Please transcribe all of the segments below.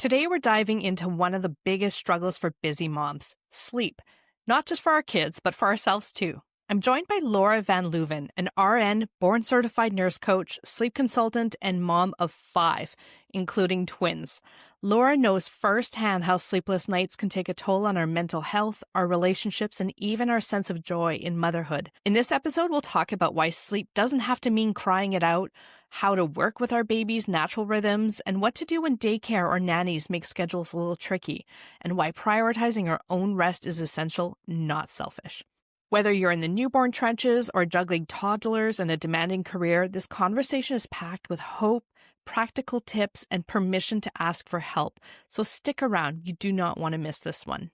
Today, we're diving into one of the biggest struggles for busy moms, sleep. Not just for our kids, but for ourselves too. I'm joined by Laura Van Luven, an RN, board-certified nurse coach, sleep consultant, and mom of 5, including twins. Laura knows firsthand how sleepless nights can take a toll on our mental health, our relationships, and even our sense of joy in motherhood. In this episode, we'll talk about why sleep doesn't have to mean crying it out, how to work with our baby's natural rhythms, and what to do when daycare or nannies make schedules a little tricky, and why prioritizing our own rest is essential, not selfish. Whether you're in the newborn trenches or juggling toddlers and a demanding career, this conversation is packed with hope, practical tips, and permission to ask for help. So stick around. You do not want to miss this one.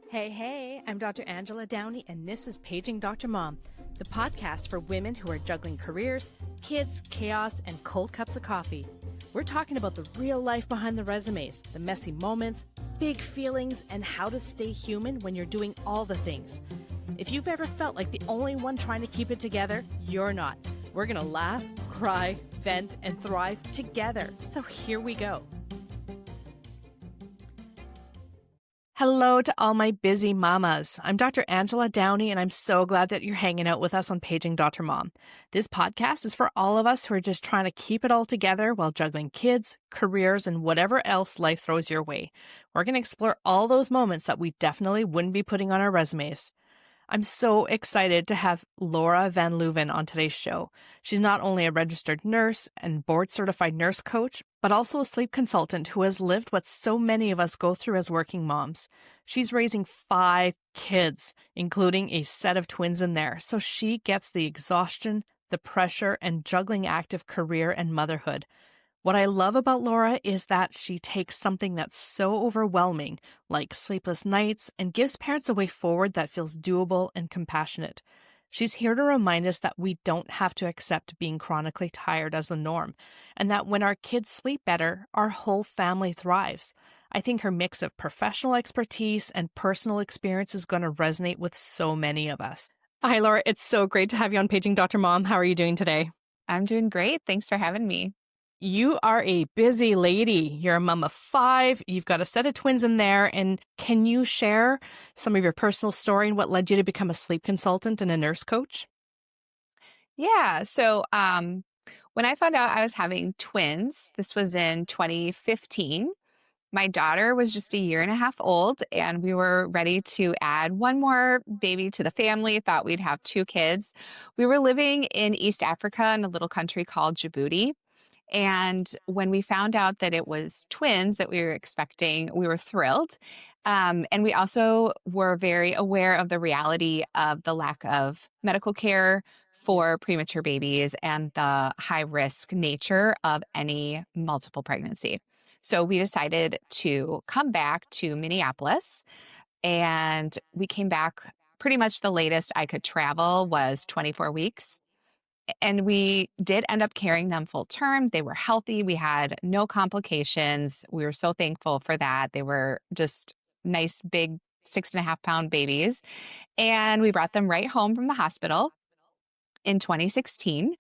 Hey, I'm Dr. Angela Downey, and this is Paging Dr. Mom, the podcast for women who are juggling careers, kids, chaos, and cold cups of coffee. We're talking about the real life behind the resumes, the messy moments, big feelings, and how to stay human when you're doing all the things. If you've ever felt like the only one trying to keep it together, you're not. We're going to laugh, cry, vent, and thrive together. So here we go. Hello to all my busy mamas. I'm Dr. Angela Downey, and I'm so glad that you're hanging out with us on Paging Dr. Mom. This podcast is for all of us who are just trying to keep it all together while juggling kids, careers, and whatever else life throws your way. We're going to explore all those moments that we definitely wouldn't be putting on our resumes. I'm so excited to have Laura Van Luven on today's show. She's not only a registered nurse and board-certified nurse coach, but also a sleep consultant who has lived what so many of us go through as working moms. She's raising 5 kids, including a set of twins in there, so she gets the exhaustion, the pressure, and juggling act of career and motherhood. What I love about Laura is that she takes something that's so overwhelming, like sleepless nights, and gives parents a way forward that feels doable and compassionate. She's here to remind us that we don't have to accept being chronically tired as the norm, and that when our kids sleep better, our whole family thrives. I think her mix of professional expertise and personal experience is going to resonate with so many of us. Hi, Laura. It's so great to have you on Paging Dr. Mom. How are you doing today? I'm doing great. Thanks for having me. You are a busy lady. You're a mom of 5. You've got a set of twins in there. And can you share some of your personal story and what led you to become a sleep consultant and a nurse coach? Yeah. So when I found out I was having twins, this was in 2015. My daughter was just a year and a half old, and we were ready to add one more baby to the family. Thought we'd have 2 kids. We were living in East Africa in a little country called Djibouti. And when we found out that it was twins that we were expecting, we were thrilled. And we also were very aware of the reality of the lack of medical care for premature babies and the high risk nature of any multiple pregnancy. So we decided to come back to Minneapolis, and we came back pretty much the latest I could travel was 24 weeks. And we did end up carrying them full term. They were healthy. We had no complications. We were so thankful for that. They were just nice, big 6.5-pound babies. And we brought them right home from the hospital in 2016.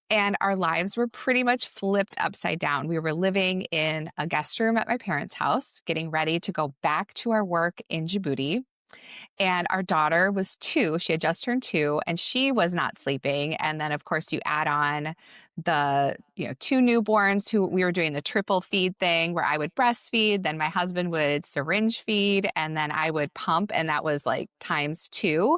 And our lives were pretty much flipped upside down. We were living in a guest room at my parents' house, getting ready to go back to our work in Djibouti. And our daughter was 2. She had just turned 2, and she was not sleeping. And then, of course, you add on the 2 newborns who we were doing the triple feed thing where I would breastfeed, then my husband would syringe feed, and then I would pump. And that was like times 2.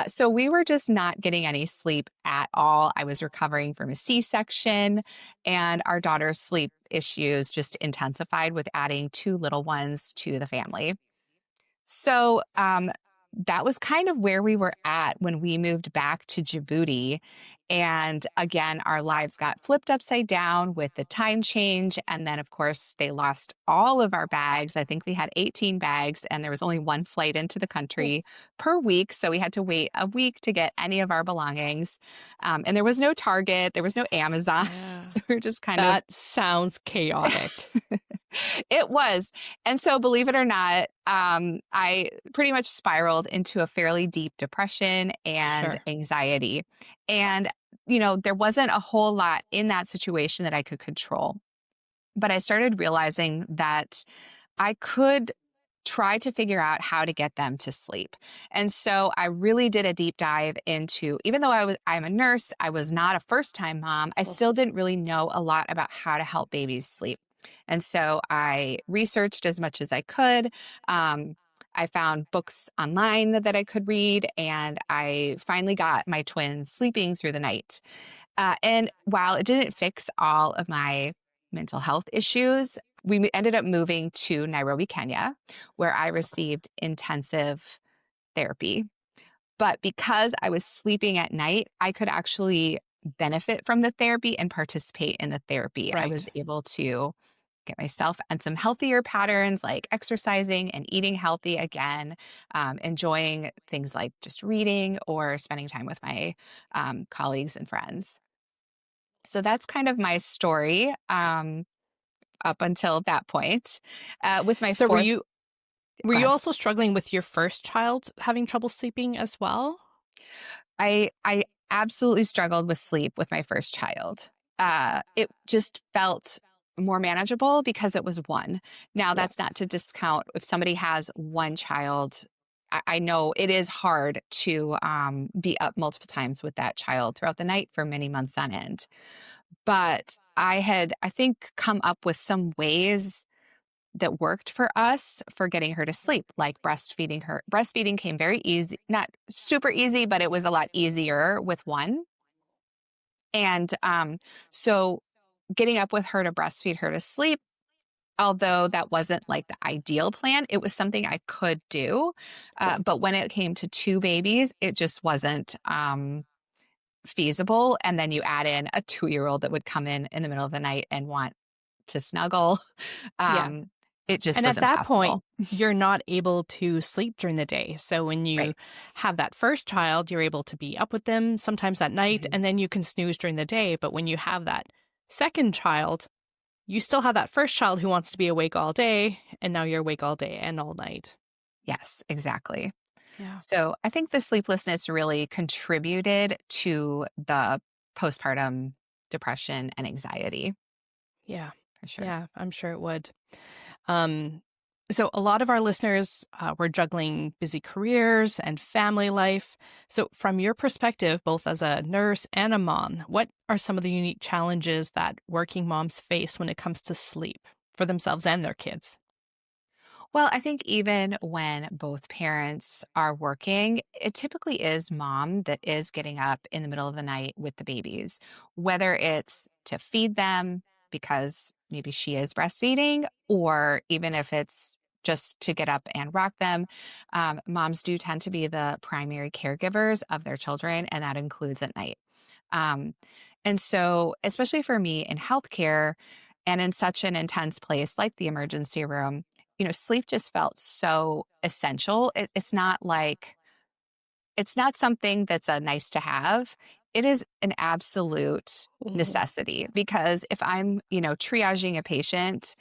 So we were just not getting any sleep at all. I was recovering from a C-section, and our daughter's sleep issues just intensified with adding 2 little ones to the family. So that was kind of where we were at when we moved back to Djibouti. And again, our lives got flipped upside down with the time change. And then, of course, they lost all of our bags. I think we had 18 bags, and there was only 1 flight into the country per week. So we had to wait a week to get any of our belongings. And there was no Target. There was no Amazon. Yeah. So we were just kind That sounds chaotic. It was. And so, believe it or not, I pretty much spiraled into a fairly deep depression and Sure. anxiety. And, there wasn't a whole lot in that situation that I could control. But I started realizing that I could try to figure out how to get them to sleep. And so I really did a deep dive into, even though I'm a nurse, I was not a first-time mom, I Mm. still didn't really know a lot about how to help babies sleep. And so I researched as much as I could. Um, I found books online that I could read, and I finally got my twins sleeping through the night. And while it didn't fix all of my mental health issues, we ended up moving to Nairobi, Kenya, where I received intensive therapy. But because I was sleeping at night, I could actually benefit from the therapy and participate in the therapy. I was Right. able to get myself on some healthier patterns like exercising and eating healthy again, enjoying things like just reading or spending time with my colleagues and friends. So that's kind of my story, up until that point. With my So were 4th. were Go you ahead. also struggling with your first child having trouble sleeping as well? I absolutely struggled with sleep with my first child. It just felt more manageable because it was one. Now, Yeah. that's not to discount if somebody has one child. I know it is hard to be up multiple times with that child throughout the night for many months on end. But I had, I think, come up with some ways that worked for us for getting her to sleep, like breastfeeding her. Breastfeeding came very easy, not super easy, but it was a lot easier with one. And so getting up with her to breastfeed her to sleep, although that wasn't like the ideal plan, it was something I could do. But when it came to two babies, it just wasn't feasible. And then you add in a 2-year-old that would come in the middle of the night and want to snuggle. Yeah. Um, it just And was at that point, impossible. you're not able to sleep during the day. So when you Right. have that first child, you're able to be up with them sometimes at night, Mhm. and then you can snooze during the day. But when you have that second child, you still have that first child who wants to be awake all day, and now you're awake all day and all night. Yes, exactly. Yeah. So I think the sleeplessness really contributed to the postpartum depression and anxiety Yeah. for sure. Yeah, I'm sure it would. Um, so a lot of our listeners were juggling busy careers and family life. So from your perspective, both as a nurse and a mom, what are some of the unique challenges that working moms face when it comes to sleep for themselves and their kids? Well, I think even when both parents are working, it typically is mom that is getting up in the middle of the night with the babies, whether it's to feed them because maybe she is breastfeeding, or even if it's just to get up and rock them. Moms do tend to be the primary caregivers of their children, and that includes at night. Um, and so, especially for me in healthcare and in such an intense place like the emergency room, sleep just felt so essential. It's not like, it's not something that's a nice to have. It is an absolute Mhm. necessity because if I'm, triaging a patient,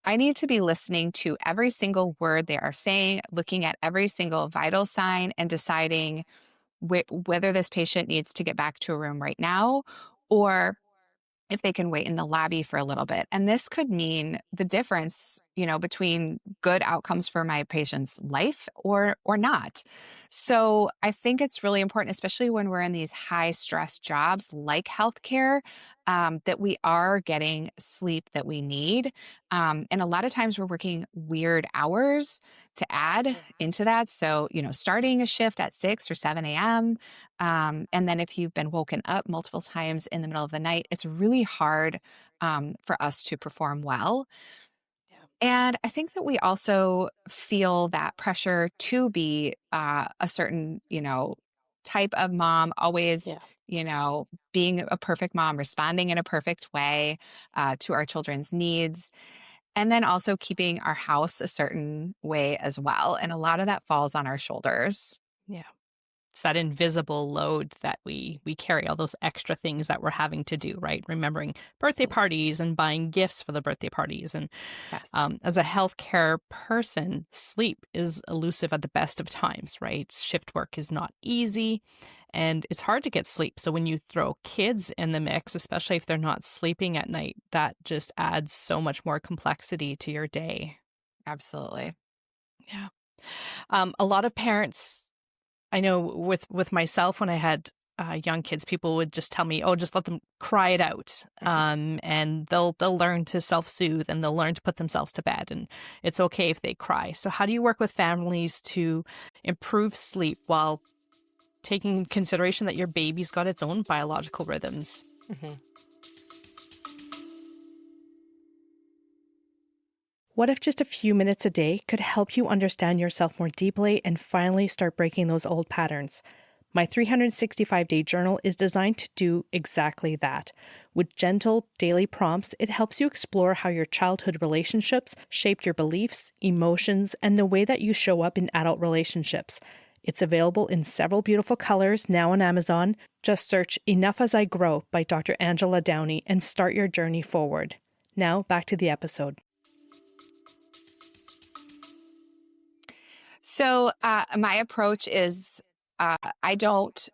I need to be listening to every single word they are saying, looking at every single vital sign, and deciding whether this patient needs to get back to a room right now or if they can wait in the lobby for a little bit. And this could mean the difference, between good outcomes for my patient's life or not. So I think it's really important, especially when we're in these high stress jobs like healthcare, that we are getting sleep that we need. And a lot of times we're working weird hours to add into that. So, starting a shift at 6 or 7 a.m. And then if you've been woken up multiple times in the middle of the night, it's really hard for us to perform well. Yeah. And I think that we also feel that pressure to be a certain, type of mom, always, Yeah. being a perfect mom, responding in a perfect way to our children's needs, and then also keeping our house a certain way as well. And a lot of that falls on our shoulders. Yeah. It's that invisible load that we carry, all those extra things that we're having to do, right? Remembering birthday parties and buying gifts for the birthday parties. And Yes. as a healthcare person, sleep is elusive at the best of times, right? Shift work is not easy. and it's hard to get sleep. So when you throw kids in the mix, especially if they're not sleeping at night, that just adds so much more complexity to your day. Absolutely. Yeah. A lot of parents, I know with myself, when I had young kids, people would just tell me, "Oh, just let them cry it out," and they'll learn to self-soothe and they'll learn to put themselves to bed, and it's okay if they cry. So, how do you work with families to improve sleep while taking in consideration that your baby's got its own biological rhythms? Mm-hmm. What if just a few minutes a day could help you understand yourself more deeply and finally start breaking those old patterns? My 365-day journal is designed to do exactly that. With gentle daily prompts, it helps you explore how your childhood relationships shaped your beliefs, emotions, and the way that you show up in adult relationships. It's available in several beautiful colors now on Amazon. Just search Enough as I Grow by Dr. Angela Downey and start your journey forward. Now, back to the episode. So my approach is I don't,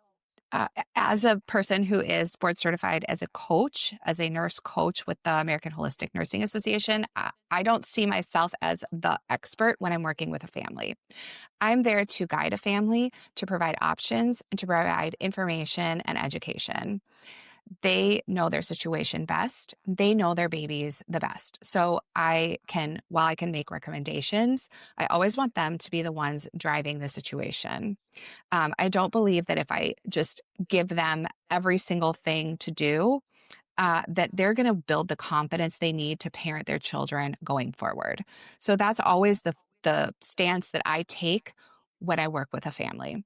as a person who is board certified as a coach, as a nurse coach with the American Holistic Nursing Association, I don't see myself as the expert when I'm working with a family. I'm there to guide a family, to provide options, and to provide information and education. They know their situation best. They know their babies the best. So while I can make recommendations, I always want them to be the ones driving the situation. I don't believe that if I just give them every single thing to do, that they're going to build the confidence they need to parent their children going forward. So that's always the stance that I take when I work with a family.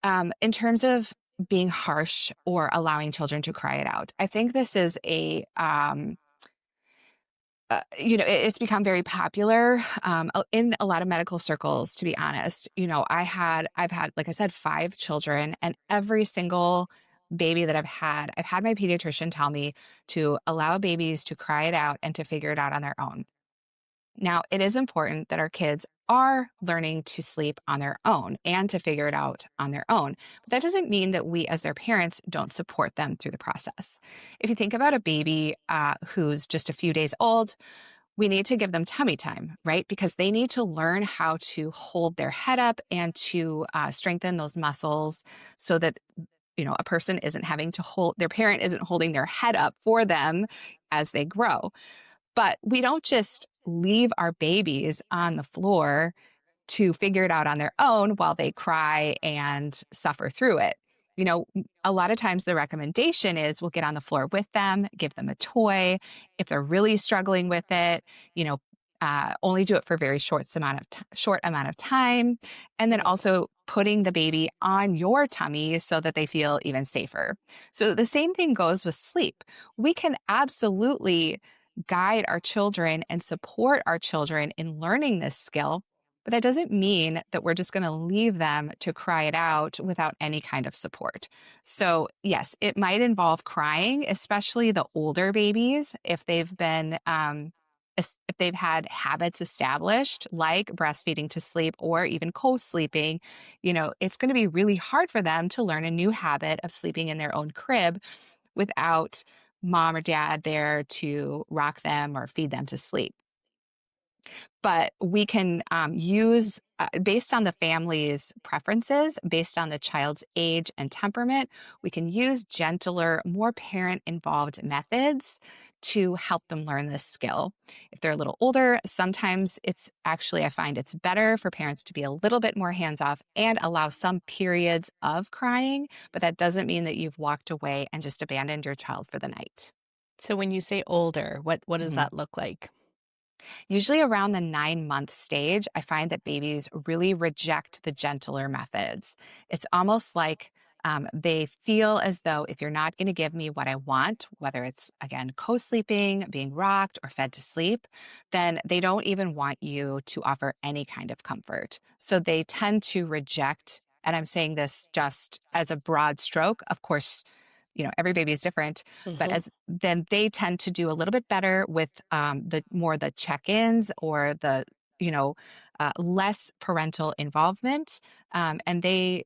In terms of being harsh or allowing children to cry it out, I think this is it's become very popular in a lot of medical circles, to be honest. I've had, like I said, 5 children, and every single baby that I've had my pediatrician tell me to allow babies to cry it out and to figure it out on their own. Now, it is important that our kids are learning to sleep on their own and to figure it out on their own. But that doesn't mean that we, as their parents, don't support them through the process. If you think about a baby who's just a few days old, we need to give them tummy time, right? Because they need to learn how to hold their head up and to strengthen those muscles so that a person isn't having to hold, their parent isn't holding their head up for them as they grow. But we don't just leave our babies on the floor to figure it out on their own while they cry and suffer through it. A lot of times the recommendation is we'll get on the floor with them, give them a toy. If they're really struggling with it, only do it for a very short amount of time. And then also putting the baby on your tummy so that they feel even safer. So the same thing goes with sleep. We can absolutely guide our children and support our children in learning this skill. But that doesn't mean that we're just going to leave them to cry it out without any kind of support. So, yes, it might involve crying, especially the older babies, if they've been, if they've had habits established like breastfeeding to sleep or even co-sleeping. It's going to be really hard for them to learn a new habit of sleeping in their own crib without mom or dad there to rock them or feed them to sleep. But we can use, based on the family's preferences, based on the child's age and temperament, we can use gentler, more parent involved methods to help them learn this skill. If they're a little older, sometimes I find it's better for parents to be a little bit more hands off and allow some periods of crying, but that doesn't mean that you've walked away and just abandoned your child for the night. So when you say older, what does that look like? Usually around the 9-month stage, I find that babies really reject the gentler methods. It's almost like they feel as though if you're not going to give me what I want, whether it's, again, co-sleeping, being rocked, or fed to sleep, then they don't even want you to offer any kind of comfort. So they tend to reject, and I'm saying this just as a broad stroke. Of course, every baby is different, but then they tend to do a little bit better with the check-ins or the less parental involvement, and they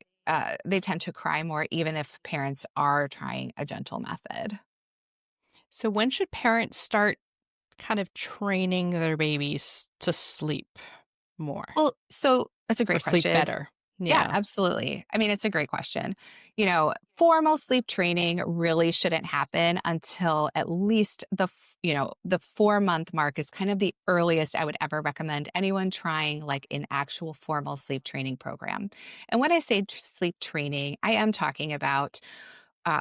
they tend to cry more, even if parents are trying a gentle method. So when should parents start kind of training their babies to sleep more Well, so that's a or great sleep question. better? Yeah, Yeah. absolutely. I mean, it's a great question. Formal sleep training really shouldn't happen until at least the 4-month mark is kind of the earliest I would ever recommend anyone trying like an actual formal sleep training program. And when I say sleep training, I am talking about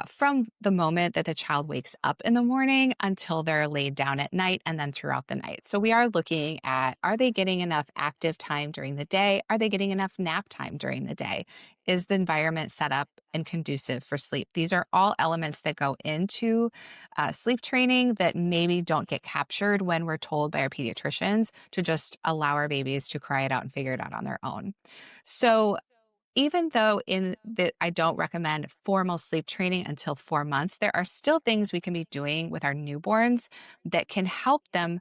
from the moment that the child wakes up in the morning until they're laid down at night and then throughout the night. So we are looking at, are they getting enough active time during the day? Are they getting enough nap time during the day? Is the environment set up and conducive for sleep? These are all elements that go into sleep training that maybe don't get captured when we're told by our pediatricians to just allow our babies to cry it out and figure it out on their own. So even though in that I don't recommend formal sleep training until 4 months, there are still things we can be doing with our newborns that can help them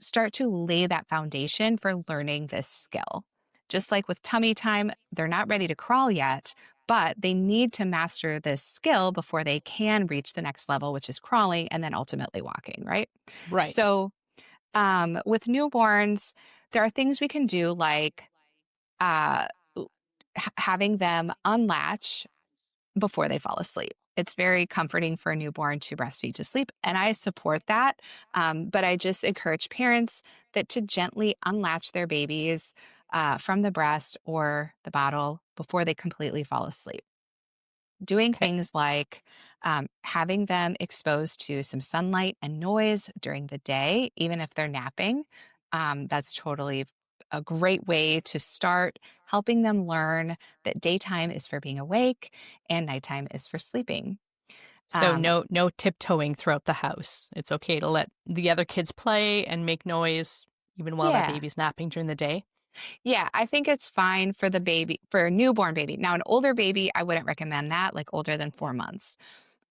start to lay that foundation for learning this skill. Just like with tummy time, they're not ready to crawl yet, but they need to master this skill before they can reach the next level, which is crawling and then ultimately walking, right? Right. So, with newborns, there are things we can do like uh, having them unlatch before they fall asleep. It's very comforting for a newborn to breastfeed to sleep, and I support that. But I just encourage parents that to gently unlatch their babies from the breast or the bottle before they completely fall asleep. Doing Okay. things like having them exposed to some sunlight and noise during the day, even if they're napping. That's totally a great way to start helping them learn that daytime is for being awake and nighttime is for sleeping. So Um, no tiptoeing throughout the house. It's okay to let the other kids play and make noise even while that yeah, baby's napping during the day. yeah, I think it's fine for the baby, for a newborn baby. Now, an older baby, I wouldn't recommend that, like older than 4 months.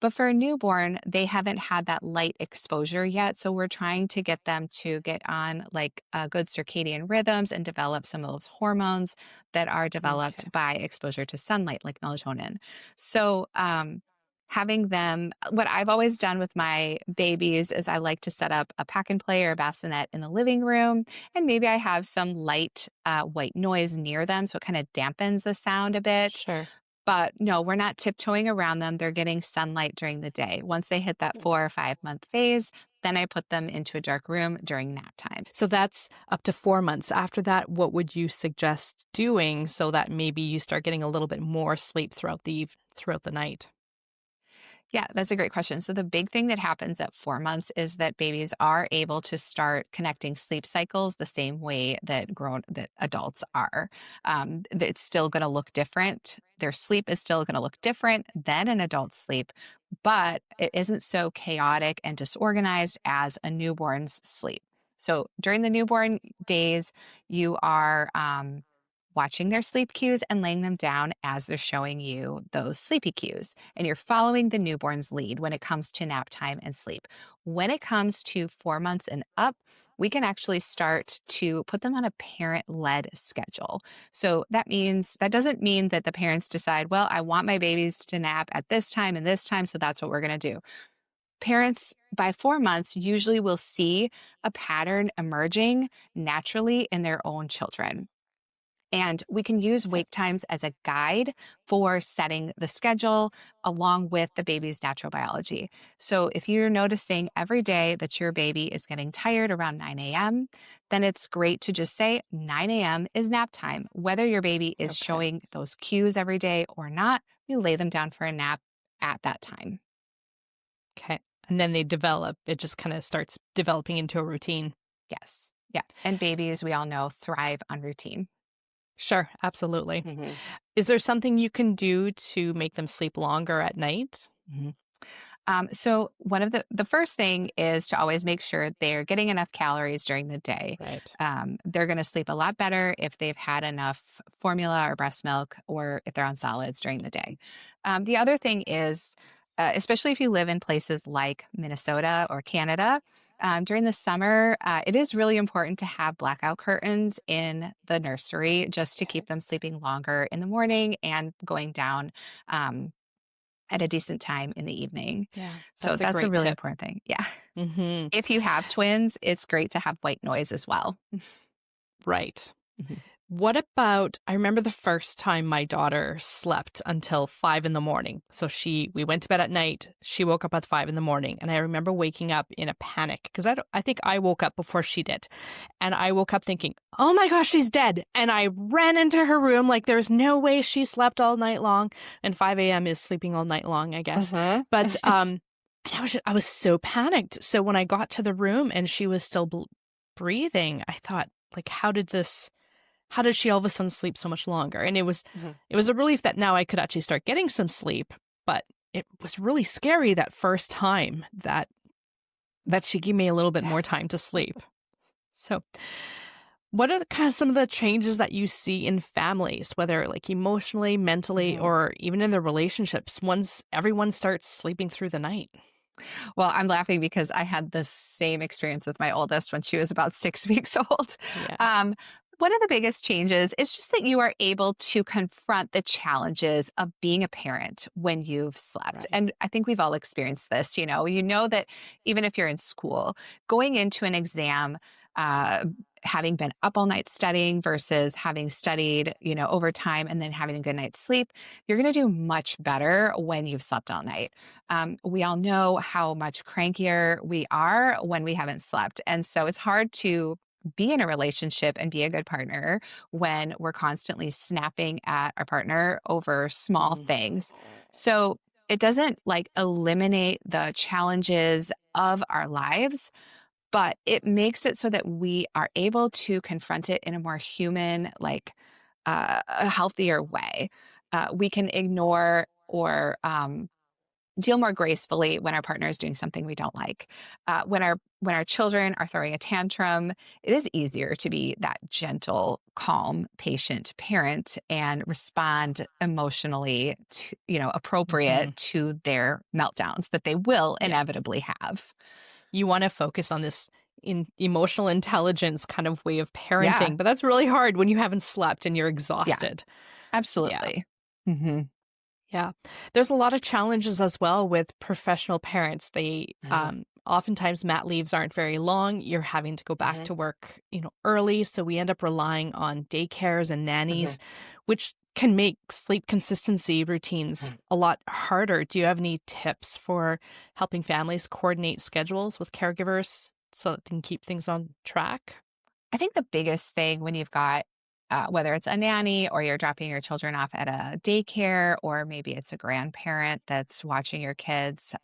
But for a newborn, they haven't had that light exposure yet. So we're trying to get them to get on like good circadian rhythms and develop some of those hormones that are developed Okay. by exposure to sunlight, like melatonin. So, having them, what I've always done with my babies is I like to set up a pack and play or a bassinet in the living room. And maybe I have some light white noise near them. So it kind of dampens the sound a bit. Sure. But no, we're not tiptoeing around them. They're getting sunlight during the day. Once they hit that 4 or 5 month phase, then I put them into a dark room during nap time. So that's up to 4 months. After that, what would you suggest doing so that maybe you start getting a little bit more sleep throughout the night? Yeah, that's a great question. So the big thing that happens at 4 months is that babies are able to start connecting sleep cycles the same way that adults are. It's still going to look different. Their sleep is still going to look different than an adult's sleep, but it isn't so chaotic and disorganized as a newborn's sleep. So during the newborn days, you are watching their sleep cues and laying them down as they're showing you those sleepy cues. And you're following the newborn's lead when it comes to nap time and sleep. When it comes to 4 months and up, we can actually start to put them on a parent led schedule. So that doesn't mean that the parents decide, well, I want my babies to nap at this time and this time, so that's what we're going to do. Parents by 4 months usually will see a pattern emerging naturally in their own children. And we can use Okay. wake times as a guide for setting the schedule along with the baby's natural biology. So if you're noticing every day that your baby is getting tired around 9 a.m., then it's great to just say 9 a.m. is nap time. Whether your baby is Okay. showing those cues every day or not, you lay them down for a nap at that time. Okay. And then they develop, it just kind of starts developing into a routine. Yes. Yeah. And babies, we all know, thrive on routine. Sure, absolutely. Mhm. Is there something you can do to make them sleep longer at night? Mhm. So one of the first thing is to always make sure they're getting enough calories during the day. Right. They're going to sleep a lot better if they've had enough formula or breast milk, or if they're on solids during the day. The other thing is, especially if you live in places like Minnesota or Canada, During the summer, it is really important to have blackout curtains in the nursery just to Okay. keep them sleeping longer in the morning and going down um, at a decent time in the evening. Yeah, So that's a that's a great really tip. important thing. Yeah. Hmm. If you have twins, it's great to have white noise as well. Right. Mhm. What about, I remember the first time my daughter slept until 5 in the morning. So we went to bed at night. She woke up at 5 in the morning. And I remember waking up in a panic because I think I woke up before she did. And I woke up thinking, oh my gosh, she's dead. And I ran into her room like there's no way she slept all night long. And 5 a.m. is sleeping all night long, I guess. Mhm. But, and I was so panicked. So when I got to the room and she was still breathing, I thought, like, how did she all of a sudden sleep so much longer? And Mhm. it was a relief that now I could actually start getting some sleep, but it was really scary that first time that she gave me a little bit more time to sleep. So, what are some of the changes that you see in families, whether like emotionally, mentally, Mhm. or even in their relationships once everyone starts sleeping through the night? Well, I'm laughing because I had the same experience with my oldest when she was about 6 weeks old. Yeah. Um, one of the biggest changes is just that you are able to confront the challenges of being a parent when you've slept. Right. And I think we've all experienced this. You know that even if you're in school, going into an exam, uh, having been up all night studying versus having studied, overtime and then having a good night's sleep, you're going to do much better when you've slept all night. We all know how much crankier we are when we haven't slept. And so it's hard to be in a relationship and be a good partner when we're constantly snapping at our partner over small Mhm. things. So it doesn't like eliminate the challenges of our lives, but it makes it so that we are able to confront it in a more human, like a healthier way. We can ignore or deal more gracefully when our partner is doing something we don't like. When our children are throwing a tantrum, it is easier to be that gentle, calm, patient parent and respond emotionally to, Mhm. appropriate to their meltdowns that they will Yeah. inevitably have. You want to focus on this emotional intelligence kind of way of Yeah, parenting, but that's really hard when you haven't slept and you're yeah, exhausted. Yeah. absolutely. Hmm. Yeah. There's a lot of challenges as well with professional parents. They Hmm. oftentimes mat leaves aren't very long. You're having to go back Hmm. to work, early. So we end up relying on daycares and Hmm. nannies, which can make sleep consistency routines a lot harder. Do you have any tips for helping families coordinate schedules with caregivers so that they can keep things on track? I think the biggest thing when you've got, whether it's a nanny or you're dropping your children off at a daycare, or maybe it's a grandparent that's watching your kids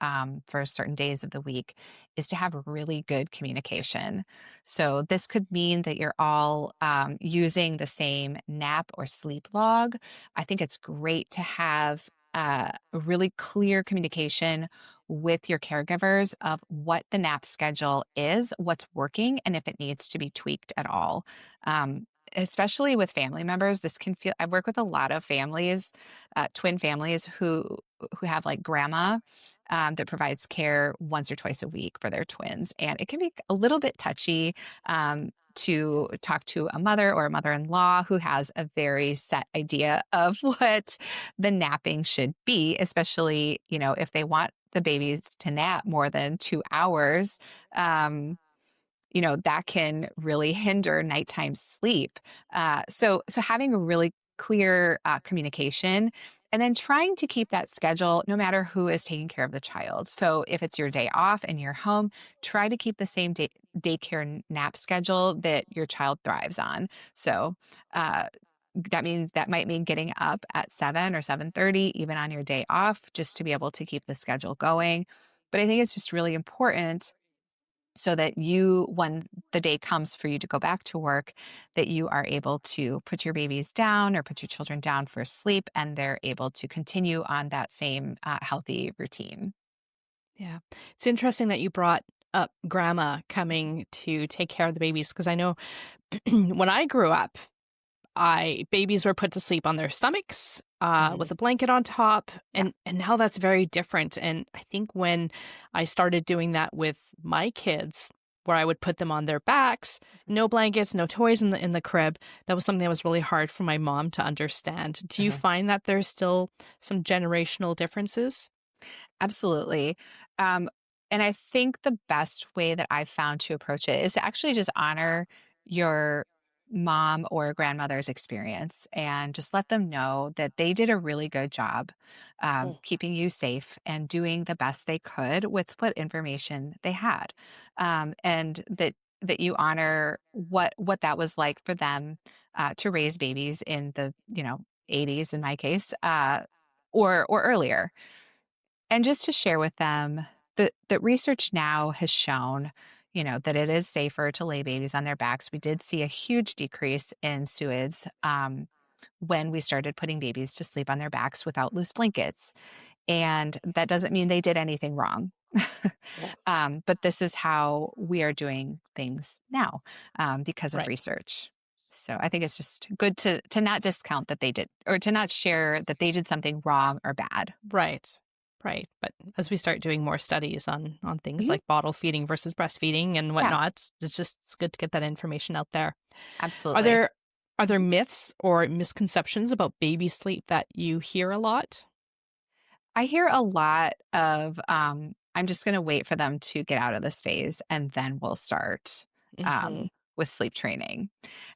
for certain days of the week, is to have really good communication. So, this could mean that you're all using the same nap or sleep log. I think it's great to have a really clear communication with your caregivers of what the nap schedule is, what's working, and if it needs to be tweaked at all. Um, Especially with family members, this can feel. I work with a lot of families, twin families who have like grandma that provides care once or twice a week for their twins, and it can be a little bit touchy. To talk to a mother or a mother-in-law who has a very set idea of what the napping should be, especially, if they want the babies to nap more than 2 hours, um, that can really hinder nighttime sleep. So having a really clear communication and then trying to keep that schedule no matter who is taking care of the child. So if it's your day off and you're home, try to keep the same daycare nap schedule that your child thrives on. So uh, that might mean getting up at 7 or 7:30 even on your day off just to be able to keep the schedule going. But I think it's just really important so that when the day comes for you to go back to work, that you are able to put your babies down or put your children down for sleep and they're able to continue on that same healthy routine. Yeah. It's interesting that you brought up grandma coming to take care of the babies because I know when I grew up, I babies were put to sleep on their stomachs Mhm. with a blanket on top, Yeah. and now that's very different. And I think when I started doing that with my kids, where I would put them on their backs, no blankets, no toys in the crib. That was something that was really hard for my mom to understand. Do you Mhm. find that there's still some generational differences? Absolutely. Um, and I think the best way that I've found to approach it is to actually just honor your mom or grandmother's experience and just let them know that they did a really good job Mm. keeping you safe and doing the best they could with what information they had, and that you honor what that was like for them to raise babies in the 80s in my case, or earlier, and just to share with them that research now has shown, that it is safer to lay babies on their backs. We did see a huge decrease in SUIDs when we started putting babies to sleep on their backs without loose blankets. And that doesn't mean they did anything wrong. Yeah. But this is how we are doing things now, because of Right. research. So I think it's just good to not discount that they did, or to not share that they did something wrong or bad. Right. Right. But as we start doing more studies on things Mhm. like bottle feeding versus breastfeeding and Yeah, whatnot, it's good to get that information out there. Are absolutely. there are there Mhm. myths or misconceptions about baby sleep that you hear a lot? I hear a lot of, I'm just going to wait for them to get out of this phase and then we'll start Hmm. with sleep training.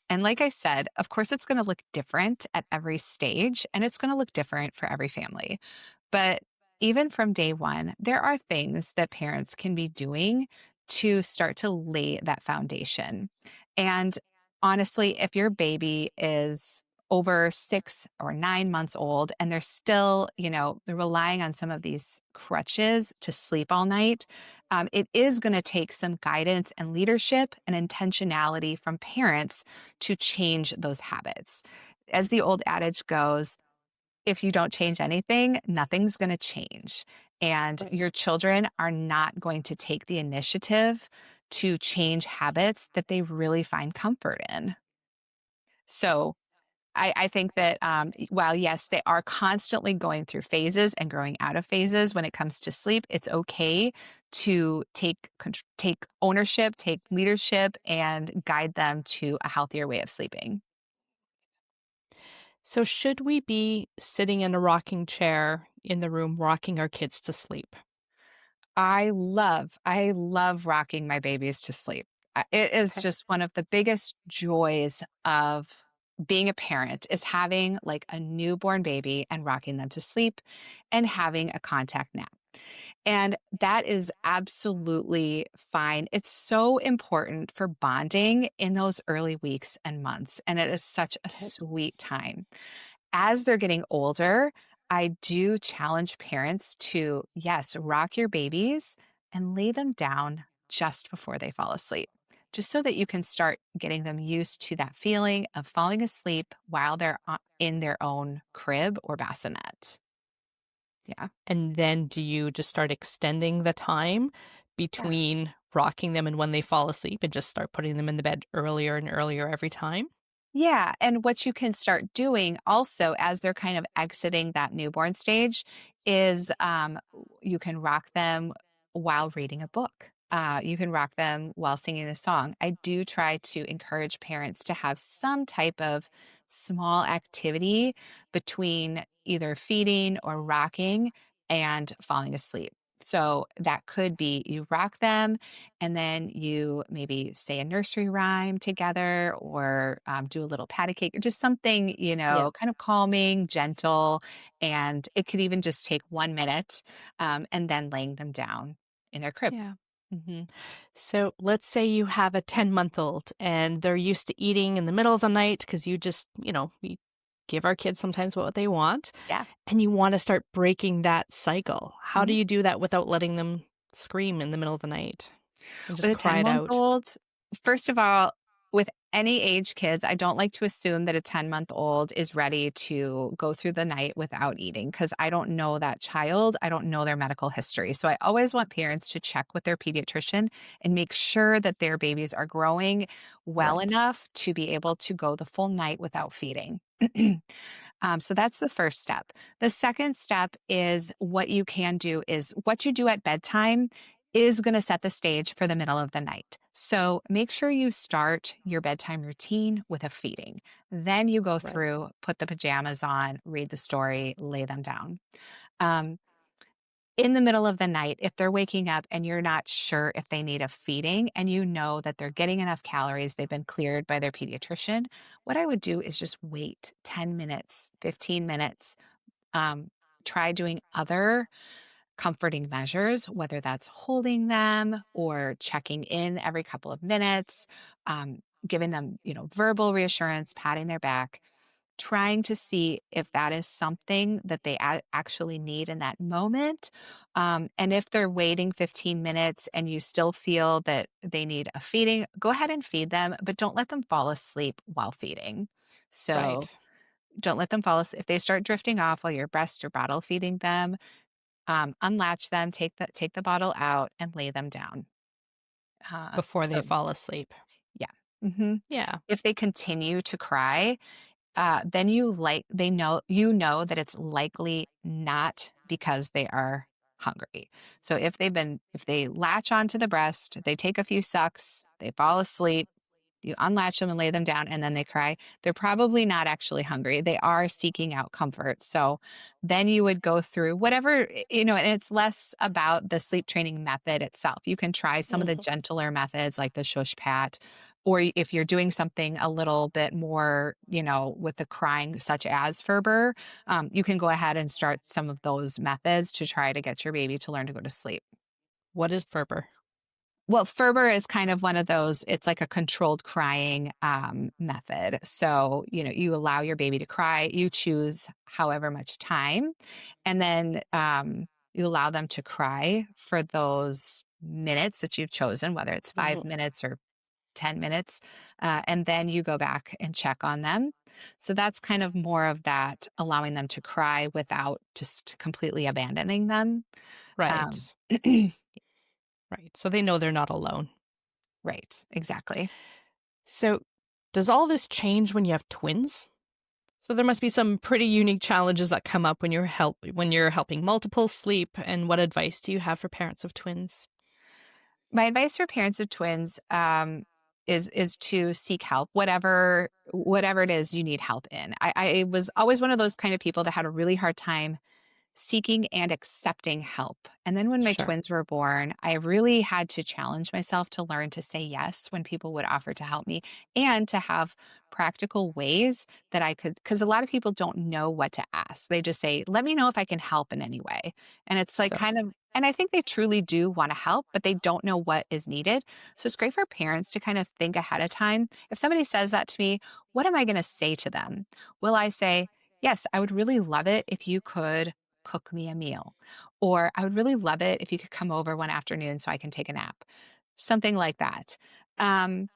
And like I said, of course, it's going to look different at every stage and it's going to look different for every family. But even from day one, there are things that parents can be doing to start to lay that foundation. And honestly, if your baby is over 6 or 9 months old and they're still, they're relying on some of these crutches to sleep all night, it is going to take some guidance and leadership and intentionality from parents to change those habits. As the old adage goes, if you don't change anything, nothing's going to change. And Right. your children are not going to take the initiative to change habits that they really find comfort in. So I think that while, yes, they are constantly going through phases and growing out of phases when it comes to sleep, it's okay to take ownership, take leadership, and guide them to a healthier way of sleeping. So should we be sitting in a rocking chair in the room rocking our kids to sleep? I love rocking my babies to sleep. It is Okay. just one of the biggest joys of being a parent is having like a newborn baby and rocking them to sleep and having a contact nap. And that is absolutely fine. It's so important for bonding in those early weeks and months. And it is such a Okay. sweet time. As they're getting older, I do challenge parents to, yes, rock your babies and lay them down just before they fall asleep, just so that you can start getting them used to that feeling of falling asleep while they're in their own crib or bassinet. Yeah. And then do you just start extending the time Yeah. between rocking them and when they fall asleep and just start putting them in the bed earlier and earlier every time? Yeah. And what you can start doing also as they're kind of exiting that newborn stage is, you can rock them while reading a book. You can rock them while singing a song. I do try to encourage parents to have some type of small activity between either feeding or rocking and falling asleep. So that could be you rock them and then you maybe say a nursery rhyme together, or do a little patty cake, or just something, Yeah. kind of calming, gentle. And it could even just take 1 minute, and then laying them down in their crib. Yeah. Hmm. So let's say you have a 10-month-old and they're used to eating in the middle of the night because you just, we give our kids sometimes what they want Yeah. and you want to start breaking that cycle. How do you do that without letting them scream in the middle of the night and With just a cry it out? 10-month-old, first of all, with any age kids, I don't like to assume that a 10-month-old is ready to go through the night without eating, because I don't know that child. I don't know their medical history. So I always want parents to check with their pediatrician and make sure that their babies are growing well Right. enough to be able to go the full night without feeding. So that's the first step. The second step is what you can do is what you do at bedtime. is going to set the stage for the middle of the night. So make sure you start your bedtime routine with a feeding. Then you go Right. through, put the pajamas on, read the story, lay them down. Um, in the middle of the night, if they're waking up and you're not sure if they need a feeding and you know that they're getting enough calories, they've been cleared by their pediatrician, what I would do is just wait 10 minutes, 15 minutes. Um, Try doing other comforting measures, whether that's holding them or checking in every couple of minutes, giving them, verbal reassurance, patting their back, trying to see if that is something that they actually need in that moment. And if they're waiting 15 minutes and you still feel that they need a feeding, go ahead and feed them, but don't let them fall asleep while feeding. So Right. don't let them fall asleep. If they start drifting off while you're breast or bottle feeding them, unlatch them, take the bottle out, and lay them down. Before they So fall asleep. yeah. Yeah. If they continue to cry, then you know that it's likely not because they are hungry. So if they latch onto the breast, they take a few sucks, they fall asleep, you unlatch them and lay them down, and then they cry, they're probably not actually hungry. They are seeking out comfort. So then you would go through whatever, and it's less about the sleep training method itself. You can try some of the Mhm. gentler methods like the shush pat, or if you're doing something a little bit more, with the crying, such as Ferber, you can go ahead and start some of those methods to try to get your baby to learn to go to sleep. What is Ferber? Well, Ferber is kind of one of those, it's like a controlled crying method. So, you allow your baby to cry, you choose however much time, and then you allow them to cry for those minutes that you've chosen, whether it's Mhm. 5 minutes or 10 minutes. And then you go back and check on them. So that's kind of more of that, allowing them to cry without just completely abandoning them. Um, Right. Right. So they know they're not alone. right, exactly. So does all this change when you have twins? So there must be some pretty unique challenges that come up when you're helping multiple sleep, and what advice do you have for parents of twins? My advice for parents of twins is to seek help, whatever it is you need help in. I was always one of those kind of people that had a really hard time seeking and accepting help. And then when my Sure. twins were born, I really had to challenge myself to learn to say yes when people would offer to help me and to have practical ways that I could, because a lot of people don't know what to ask. They just say, let me know if I can help in any way. And it's like So, kind of, and I think they truly do want to help, but they don't know what is needed. So it's great for parents to kind of think ahead of time. If somebody says that to me, what am I going to say to them? Will I say, yes, I would really love it if you could cook me a meal. Or I would really love it if you could come over one afternoon so I can take a nap. Something like that. Um,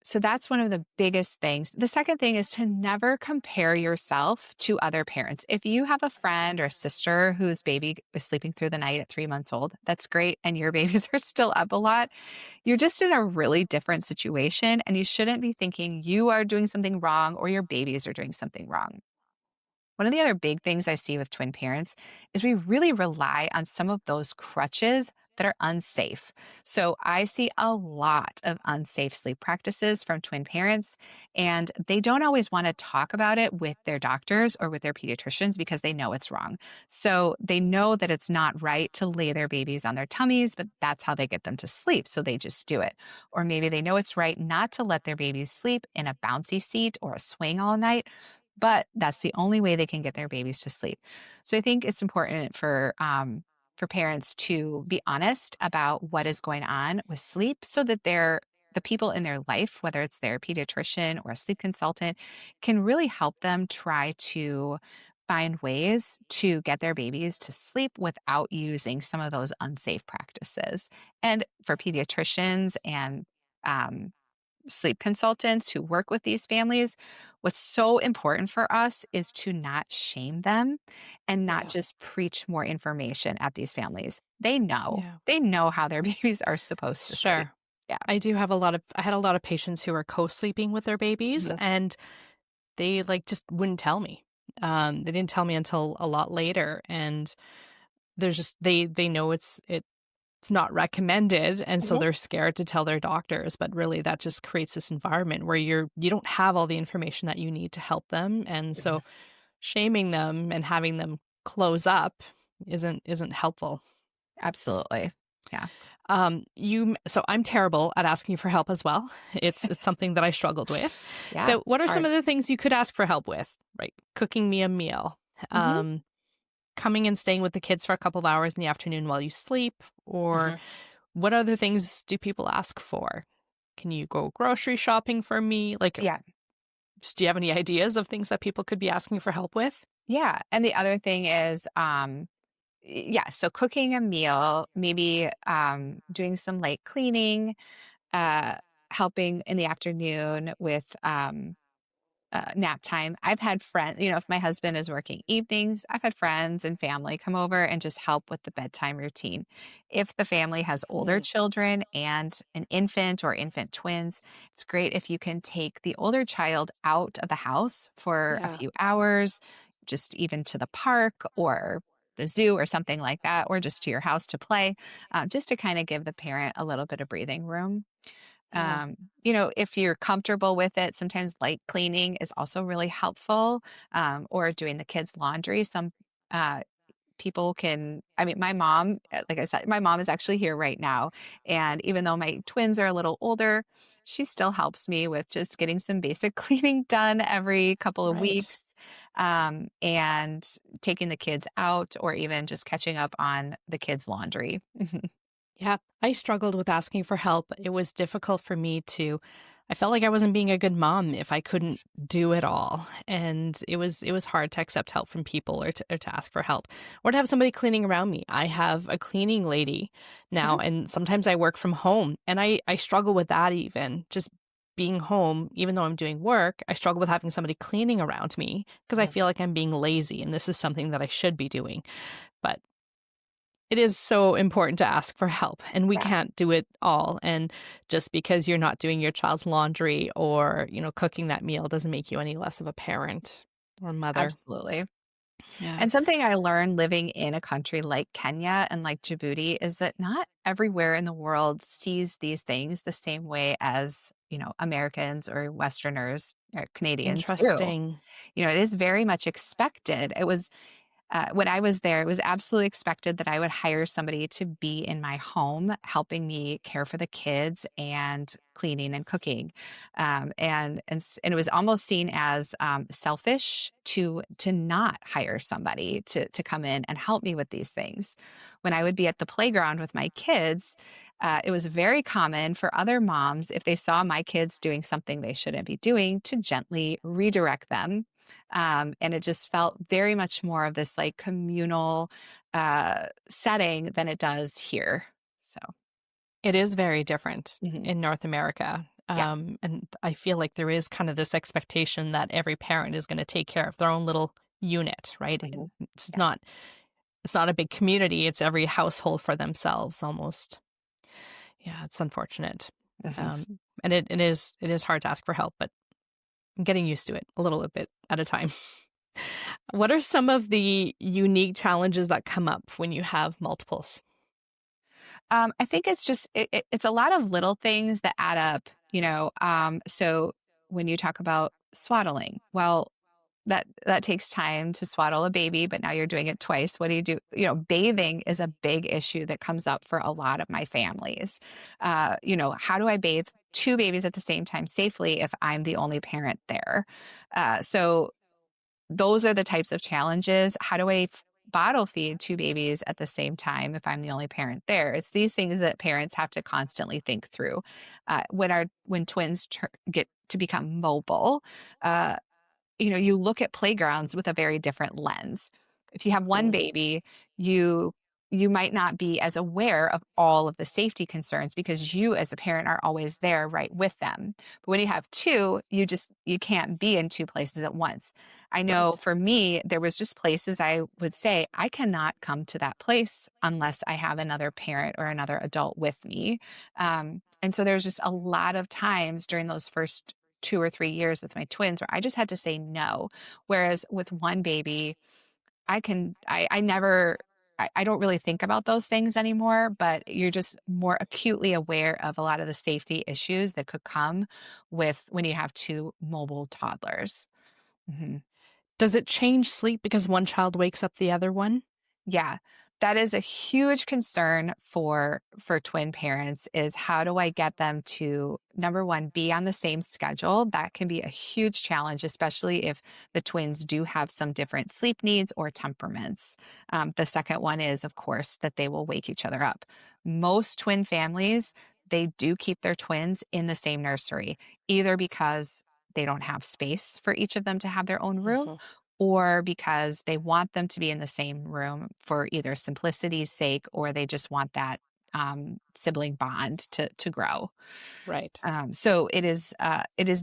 so that's one of the biggest things. The second thing is to never compare yourself to other parents. If you have a friend or a sister whose baby is sleeping through the night at 3 months old, that's great. And your babies are still up a lot. You're just in a really different situation. And you shouldn't be thinking you are doing something wrong or your babies are doing something wrong. One of the other big things I see with twin parents is we really rely on some of those crutches that are unsafe. So I see a lot of unsafe sleep practices from twin parents, and they don't always want to talk about it with their doctors or with their pediatricians because they know it's wrong. So they know that it's not right to lay their babies on their tummies, but that's how they get them to sleep. So they just do it. Or maybe they know it's right not to let their babies sleep in a bouncy seat or a swing all night, but that's the only way they can get their babies to sleep. So I think it's important for parents to be honest about what is going on with sleep so that the people in their life, whether it's their pediatrician or a sleep consultant, can really help them try to find ways to get their babies to sleep without using some of those unsafe practices. And for pediatricians and um, sleep consultants who work with these families, what's so important for us is to not shame them and not yeah. just preach more information at these families. They know. Yeah. They know how their babies are supposed to sleep. Sure. Yeah. I had a lot of patients who were co-sleeping with their babies, Mhm. and they like just wouldn't tell me. They didn't tell me until a lot later, and there's just they know it's not recommended, and so Mhm. they're scared to tell their doctors, but really that just creates this environment where you don't have all the information that you need to help them, and Mhm. so shaming them and having them close up isn't helpful. Absolutely. Yeah. So I'm terrible at asking for help as well. It's something that I struggled with. Yeah. So what It's are some hard. of the things you could ask for help with? Right, cooking me a meal, Mhm. um, coming and staying with the kids for a couple of hours in the afternoon while you sleep, or Mhm. what other things do people ask for? Can you go grocery shopping for me? Like, Yeah. just do you have any ideas of things that people could be asking for help with? Yeah. And the other thing is, yeah, so cooking a meal, maybe doing some light cleaning, uh, helping in the afternoon with nap time. I've had friends, if my husband is working evenings, I've had friends and family come over and just help with the bedtime routine. If the family has older Mm, children and an infant or infant twins, it's great if you can take the older child out of the house for a yeah. few hours, just even to the park or the zoo or something like that, or just to your house to play, just to kind of give the parent a little bit of breathing room. Yeah. If you're comfortable with it, sometimes light cleaning is also really helpful, or doing the kids' laundry. Some uh, people can, I mean, my mom, like I said, my mom is actually here right now. And even though my twins are a little older, she still helps me with just getting some basic cleaning done every couple of Right. weeks, and taking the kids out or even just catching up on the kids' laundry. Yeah, I struggled with asking for help. It was difficult for me to I felt like I wasn't being a good mom if I couldn't do it all. And it was hard to accept help from people or to ask for help or to have somebody cleaning around me. I have a cleaning lady now Mhm. and sometimes I work from home and I struggle with that even. Just being home, even though I'm doing work, I struggle with having somebody cleaning around me because I Mhm. feel like I'm being lazy and this is something that I should be doing. But it is so important to ask for help, and we Yeah, can't do it all. And just because you're not doing your child's laundry or, cooking that meal doesn't make you any less of a parent or mother. absolutely. Yeah. And something I learned living in a country like Kenya and like Djibouti is that not everywhere in the world sees these things the same way as, Americans or Westerners or Canadians do. Interesting. It is very much expected. It was when I was there, it was absolutely expected that I would hire somebody to be in my home, helping me care for the kids and cleaning and cooking, and it was almost seen as selfish to not hire somebody to come in and help me with these things. When I would be at the playground with my kids, it was very common for other moms if they saw my kids doing something they shouldn't be doing to gently redirect them, and it just felt very much more of this like communal setting than it does here. So, It is very different mhm. in North America. Yeah. And I feel like there is kind of this expectation that every parent is going to take care of their own little unit, right? Mhm. It's Yeah. not it's not a big community, it's every household for themselves almost. Yeah, it's unfortunate. Mhm. And it is hard to ask for help, but I'm getting used to it a little bit at a time. What are some of the unique challenges that come up when you have multiples? I think it's just it's a lot of little things that add up. So when you talk about swaddling, well, that takes time to swaddle a baby, but now you're doing it twice. What do you do? Bathing is a big issue that comes up for a lot of my families. How do I bathe two babies at the same time safely if I'm the only parent there? So those are the types of challenges. How do I bottle feed two babies at the same time if I'm the only parent there? It's these things that parents have to constantly think through. When twins get to become mobile, uh, you look at playgrounds with a very different lens. If you have one Mm, baby, you you might not be as aware of all of the safety concerns because you as a parent are always there right with them. But when you have two, you can't be in two places at once. I know right. for me, there was just places I would say I cannot come to that place unless I have another parent or another adult with me. And so there's just a lot of times during those first 2 or 3 years with my twins where I just had to say no. Whereas with one baby, I never I don't really think about those things anymore, but you're just more acutely aware of a lot of the safety issues that could come with when you have two mobile toddlers. Mhm. Does it change sleep because one child wakes up the other one? Yeah, that is a huge concern for twin parents is how do I get them to number 1 be on the same schedule? That can be a huge challenge, especially if the twins do have some different sleep needs or temperaments. The second one is, of course, that they will wake each other up. Most twin families, they do keep their twins in the same nursery, either because they don't have space for each of them to have their own room Hmm. or because they want them to be in the same room for either simplicity's sake or they just want that sibling bond to grow. Right. So it is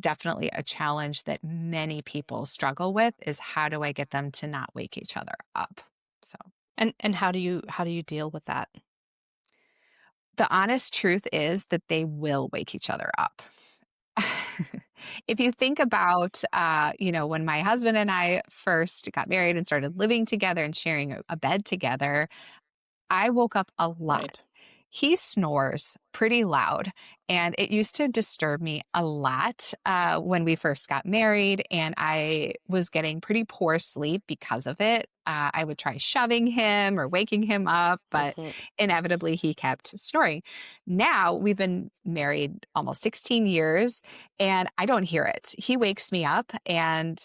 definitely a challenge that many people struggle with is how do I get them to not wake each other up? So And how do you deal with that? the honest truth is that they will wake each other up. If you think about, when my husband and I first got married and started living together and sharing a bed together, I woke up a Right. lot. He snores pretty loud, and it used to disturb me a lot when we first got married, and I was getting pretty poor sleep because of it. I would try shoving him or waking him up, but Hmm. inevitably he kept snoring. Now we've been married almost 16 years, and I don't hear it. He wakes me up, and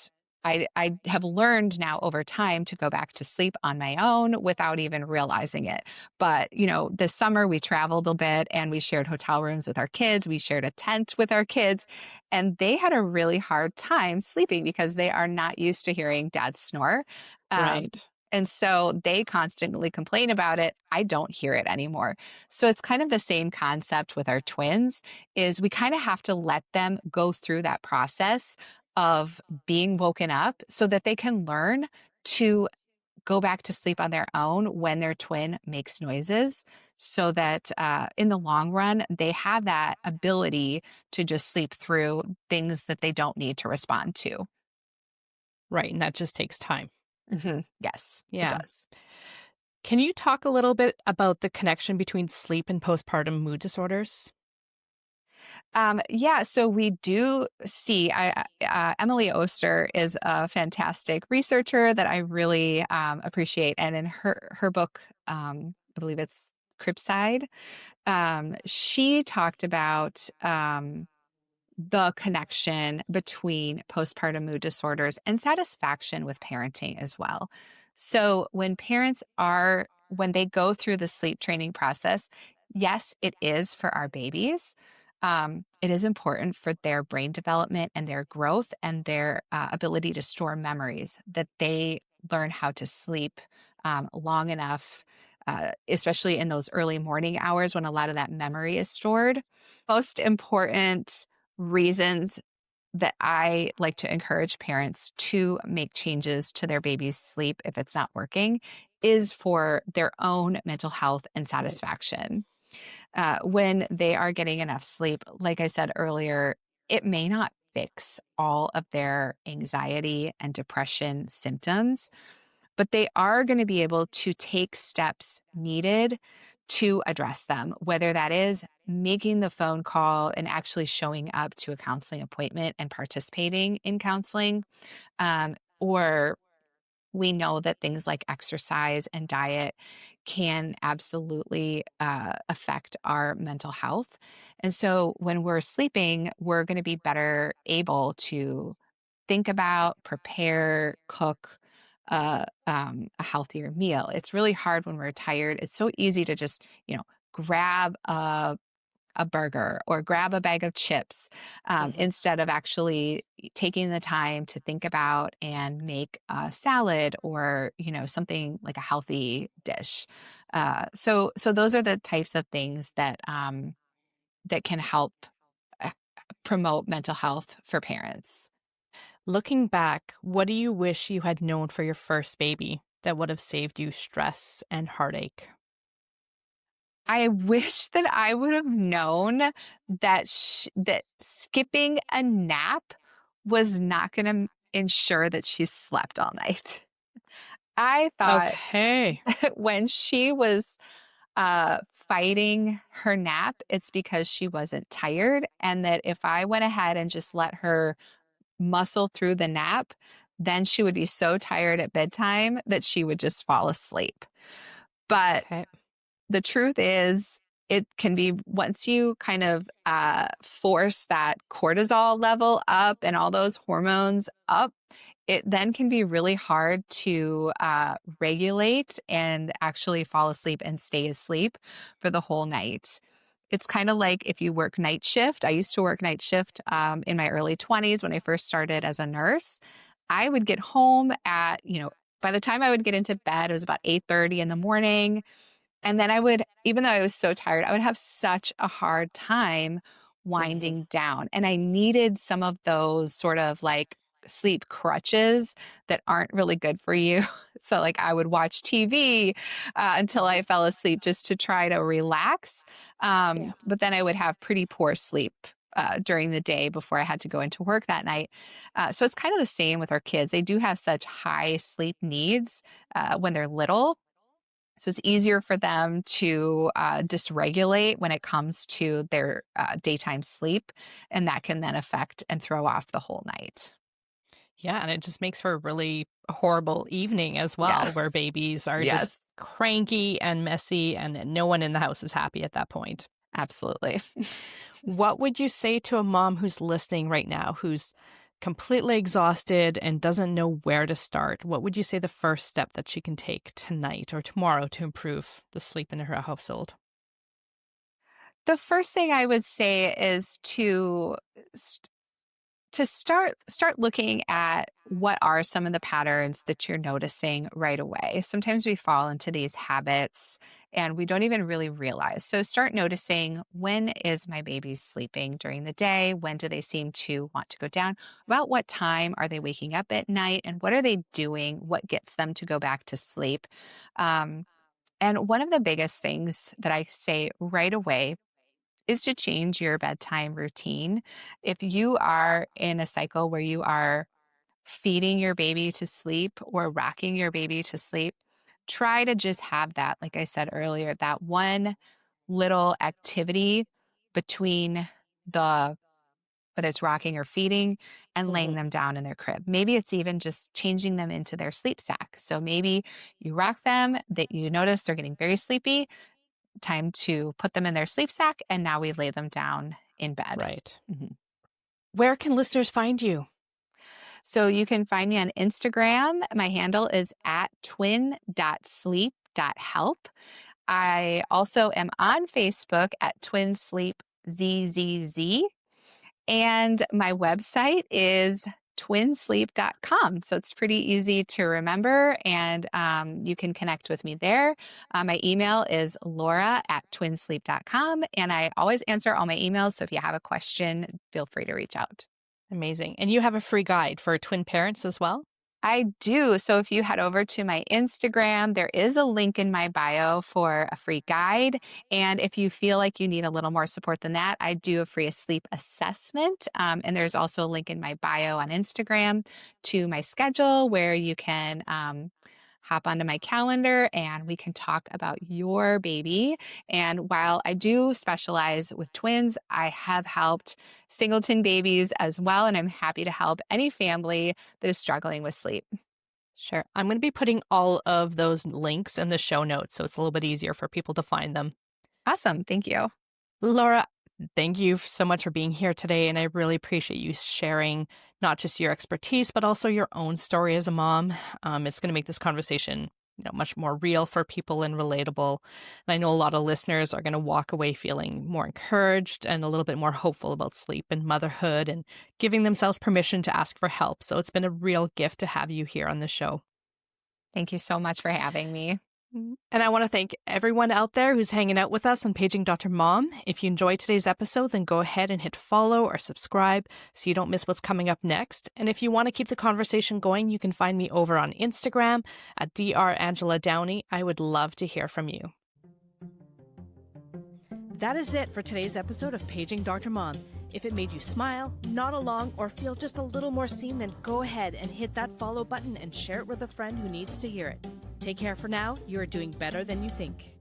I have learned now over time to go back to sleep on my own without even realizing it. But, this summer we traveled a bit and we shared hotel rooms with our kids. We shared a tent with our kids, and they had a really hard time sleeping because they are not used to hearing dad snore. Um, Right. and so they constantly complain about it. I don't hear it anymore. So it's kind of the same concept with our twins is we kind of have to let them go through that process of being woken up so that they can learn to go back to sleep on their own when their twin makes noises so that in the long run they have that ability to just sleep through things that they don't need to respond to. Right. And that just takes time. Yes, it Yeah. does. Can you talk a little bit about the connection between sleep and postpartum mood disorders? Yeah, so we do see. Emily Oster is a fantastic researcher that I really appreciate, and in her book, I believe it's Cribside, she talked about the connection between postpartum mood disorders and satisfaction with parenting as well. So when they go through the sleep training process, yes, it is for our babies. It is important for their brain development and their growth and their ability to store memories that they learn how to sleep long enough, especially in those early morning hours when a lot of that memory is stored. Most important reasons that I like to encourage parents to make changes to their baby's sleep if it's not working is for their own mental health and Right. satisfaction. When they are getting enough sleep, like I said earlier, it may not fix all of their anxiety and depression symptoms, but they are going to be able to take steps needed to address them, whether that is making the phone call and actually showing up to a counseling appointment and participating in counseling, or we know that things like exercise and diet can absolutely affect our mental health. And so when we're sleeping, we're going to be better able to think about, prepare, cook a healthier meal. It's really hard when we're tired. It's so easy to just, grab a burger or grab a bag of chips Hmm. instead of actually taking the time to think about and make a salad or something like a healthy dish. So those are the types of things that can help uh, promote mental health for parents. Looking back, what do you wish you had known for your first baby that would have saved you stress and heartache? I wish that I would have known that that skipping a nap was not going to ensure that she slept all night. I thought Okay. when she was fighting her nap, it's because she wasn't tired. And that if I went ahead and just let her muscle through the nap, then she would be so tired at bedtime that she would just fall asleep. But Okay. the truth is, it can be once you kind of force that cortisol level up and all those hormones up, it then can be really hard to regulate and actually fall asleep and stay asleep for the whole night. It's kind of like if you work night shift. I used to work night shift in my early 20s when I first started as a nurse. I would get home at, by the time I would get into bed, it was about 8:30 in the morning. And then I would, even though I was so tired, I would have such a hard time Hmm. winding down. And I needed some of those sort of like sleep crutches that aren't really good for you. So, like, I would watch TV until I fell asleep just to try to relax. Yeah. But then I would have pretty poor sleep. During the day before I had to go into work that night. So it's kind of the same with our kids. They do have such high sleep needs when they're little, so it's easier for them to dysregulate when it comes to their daytime sleep, and that can then affect and throw off the whole night. Yeah. And it just makes for a really horrible evening as Yeah. well, where babies are just Yes, cranky and messy, and no one in the house is happy at that point. absolutely. What would you say to a mom who's listening right now, who's completely exhausted and doesn't know where to start? What would you say the first step that she can take tonight or tomorrow to improve the sleep in her household? The first thing I would say is to start looking at what are some of the patterns that you're noticing right away. Sometimes we fall into these habits and we don't even really realize. So start noticing, when is my baby sleeping during the day? When do they seem to want to go down? About what time are they waking up at night? And what are they doing? What gets them to go back to sleep? Um, and one of the biggest things that I say right away is to change your bedtime routine. If you are in a cycle where you are feeding your baby to sleep or rocking your baby to sleep, try to just have that, like I said earlier, that one little activity between the whether it's rocking or feeding and laying Hmm. them down in their crib. Maybe it's even just changing them into their sleep sack. So maybe you rock them, that you notice they're getting very sleepy, time to put them in their sleep sack, and now we lay them down in bed. Right. Mhm. Where can listeners find you? So you can find me on Instagram. My handle is at twin.sleep.help. I also am on Facebook at Twin Sleep ZZZ. And my website is twinsleep.com. So it's pretty easy to remember, and you can connect with me there. My email is laura at twinsleep.com. And I always answer all my emails. So if you have a question, feel free to reach out. Amazing. And you have a free guide for twin parents as well? I do. So if you head over to my Instagram, there is a link in my bio for a free guide. And if you feel like you need a little more support than that, I do a free sleep assessment. And there's also a link in my bio on Instagram to my schedule where you can hop onto my calendar and we can talk about your baby. And while I do specialize with twins, I have helped singleton babies as well. And I'm happy to help any family that is struggling with sleep. Sure. I'm going to be putting all of those links in the show notes so it's a little bit easier for people to find them. Awesome. Thank you. Laura, thank you so much for being here today. And I really appreciate you sharing not just your expertise, but also your own story as a mom. It's going to make this conversation much more real for people and relatable. And I know a lot of listeners are going to walk away feeling more encouraged and a little bit more hopeful about sleep and motherhood and giving themselves permission to ask for help. So it's been a real gift to have you here on the show. Thank you so much for having me. And I want to thank everyone out there who's hanging out with us on Paging Dr. Mom. If you enjoyed today's episode, then go ahead and hit follow or subscribe so you don't miss what's coming up next. And if you want to keep the conversation going, you can find me over on Instagram at drangeladowney. I would love to hear from you. That is it for today's episode of Paging Dr. Mom. If it made you smile, nod along, or feel just a little more seen, then go ahead and hit that follow button and share it with a friend who needs to hear it. Take care for now. You are doing better than you think.